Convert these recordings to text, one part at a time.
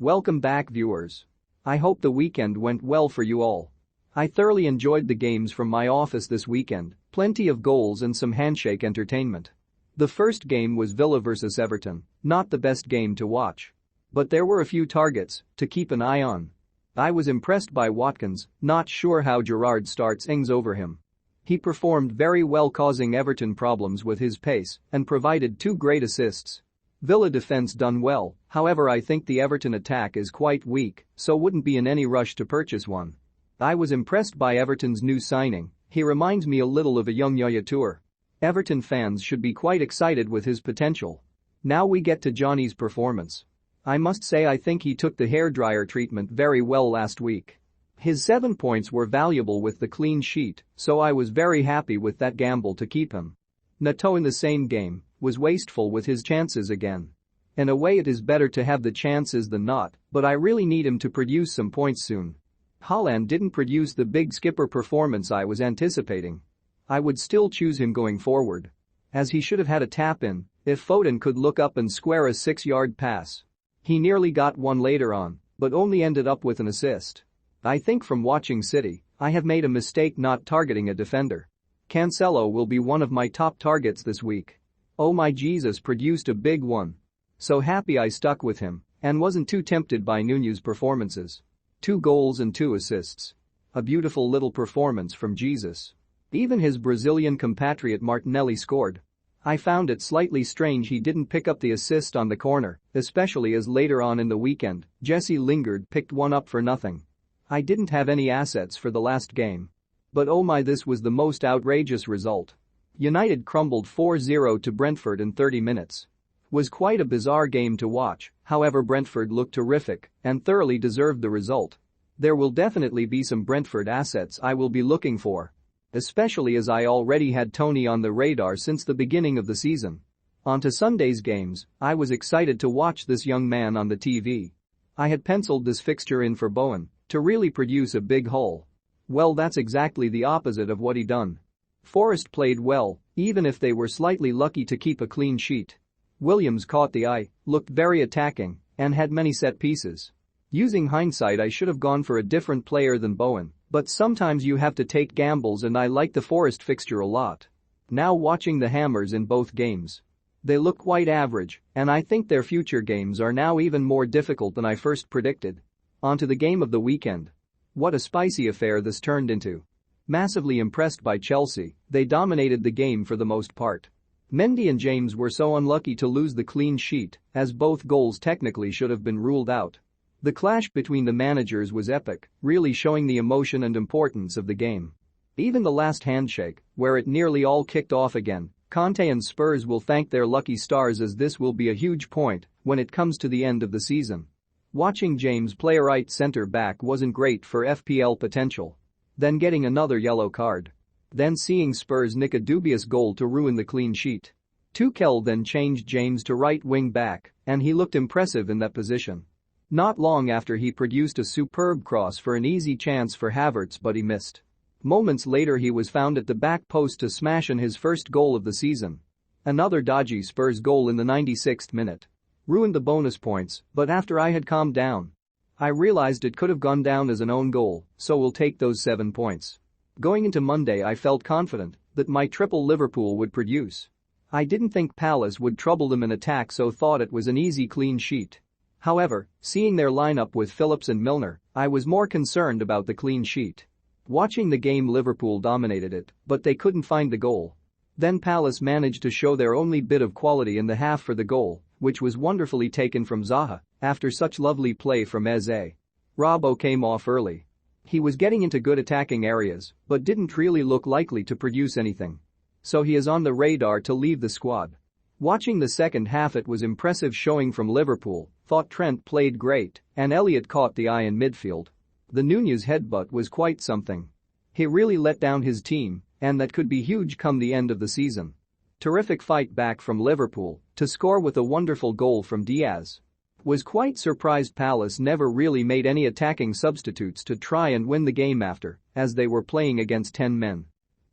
Welcome back, viewers. I hope the weekend went well for you all. I thoroughly enjoyed the games from my office this weekend, plenty of goals and some handshake entertainment. The first game was Villa vs Everton, not the best game to watch. But there were a few targets to keep an eye on. I was impressed by Watkins, not sure how Gerrard starts things over him. He performed very well, causing Everton problems with his pace and provided 2 great assists. Villa defense done well, however I think the Everton attack is quite weak, so wouldn't be in any rush to purchase one. I was impressed by Everton's new signing, he reminds me a little of a young Yaya Toure. Everton fans should be quite excited with his potential. Now we get to Johnny's performance. I must say I think he took the hairdryer treatment very well last week. His 7 points were valuable with the clean sheet, so I was very happy with that gamble to keep him. Nato in the same game was wasteful with his chances again. In a way it is better to have the chances than not, but I really need him to produce some points soon. Haaland didn't produce the big skipper performance I was anticipating. I would still choose him going forward. As he should have had a tap-in if Foden could look up and square a 6-yard pass. He nearly got one later on, but only ended up with an assist. I think from watching City, I have made a mistake not targeting a defender. Cancelo will be one of my top targets this week. Oh my Jesus, produced a big one. So happy I stuck with him and wasn't too tempted by Nunez's performances. 2 goals and 2 assists. A beautiful little performance from Jesus. Even his Brazilian compatriot Martinelli scored. I found it slightly strange he didn't pick up the assist on the corner, especially as later on in the weekend, Jesse Lingard picked one up for nothing. I didn't have any assets for the last game. But oh my, this was the most outrageous result. United crumbled 4-0 to Brentford in 30 minutes. Was quite a bizarre game to watch, however Brentford looked terrific and thoroughly deserved the result. There will definitely be some Brentford assets I will be looking for. Especially as I already had Tony on the radar since the beginning of the season. On to Sunday's games, I was excited to watch this young man on the TV. I had penciled this fixture in for Bowen to really produce a big haul. Well, that's exactly the opposite of what he done. Forest played well, even if they were slightly lucky to keep a clean sheet. Williams caught the eye, looked very attacking, and had many set pieces. Using hindsight I should have gone for a different player than Bowen, but sometimes you have to take gambles and I like the Forest fixture a lot. Now watching the Hammers in both games. They look quite average, and I think their future games are now even more difficult than I first predicted. On to the game of the weekend. What a spicy affair this turned into. Massively impressed by Chelsea, they dominated the game for the most part. Mendy and James were so unlucky to lose the clean sheet, as both goals technically should have been ruled out. The clash between the managers was epic, really showing the emotion and importance of the game. Even the last handshake, where it nearly all kicked off again, Conte and Spurs will thank their lucky stars as this will be a huge point when it comes to the end of the season. Watching James play right centre-back wasn't great for FPL potential. Then getting another yellow card. Then seeing Spurs nick a dubious goal to ruin the clean sheet. Tuchel then changed James to right wing back, and he looked impressive in that position. Not long after he produced a superb cross for an easy chance for Havertz, but he missed. Moments later he was found at the back post to smash in his first goal of the season. Another dodgy Spurs goal in the 96th minute. Ruined the bonus points, but after I had calmed down, I realized it could have gone down as an own goal, so we'll take those 7 points. Going into Monday I felt confident that my triple Liverpool would produce. I didn't think Palace would trouble them in attack, so thought it was an easy clean sheet. However, seeing their lineup with Phillips and Milner, I was more concerned about the clean sheet. Watching the game, Liverpool dominated it, but they couldn't find the goal. Then Palace managed to show their only bit of quality in the half for the goal, which was wonderfully taken from Zaha after such lovely play from Eze. Robbo came off early. He was getting into good attacking areas, but didn't really look likely to produce anything. So he is on the radar to leave the squad. Watching the second half, it was impressive showing from Liverpool, thought Trent played great, and Elliott caught the eye in midfield. The Nunez headbutt was quite something. He really let down his team, and that could be huge come the end of the season. Terrific fight back from Liverpool to score with a wonderful goal from Diaz. Was quite surprised Palace never really made any attacking substitutes to try and win the game after, as they were playing against 10 men.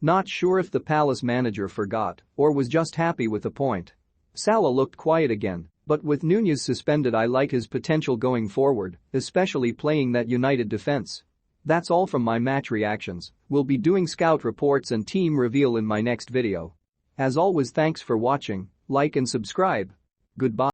Not sure if the Palace manager forgot or was just happy with the point. Salah looked quiet again, But with Nunez suspended, I like his potential going forward, especially playing that United defense. That's all from my match reactions. We'll be doing scout reports and team reveal in my next video. As always, thanks for watching, like and subscribe. Goodbye.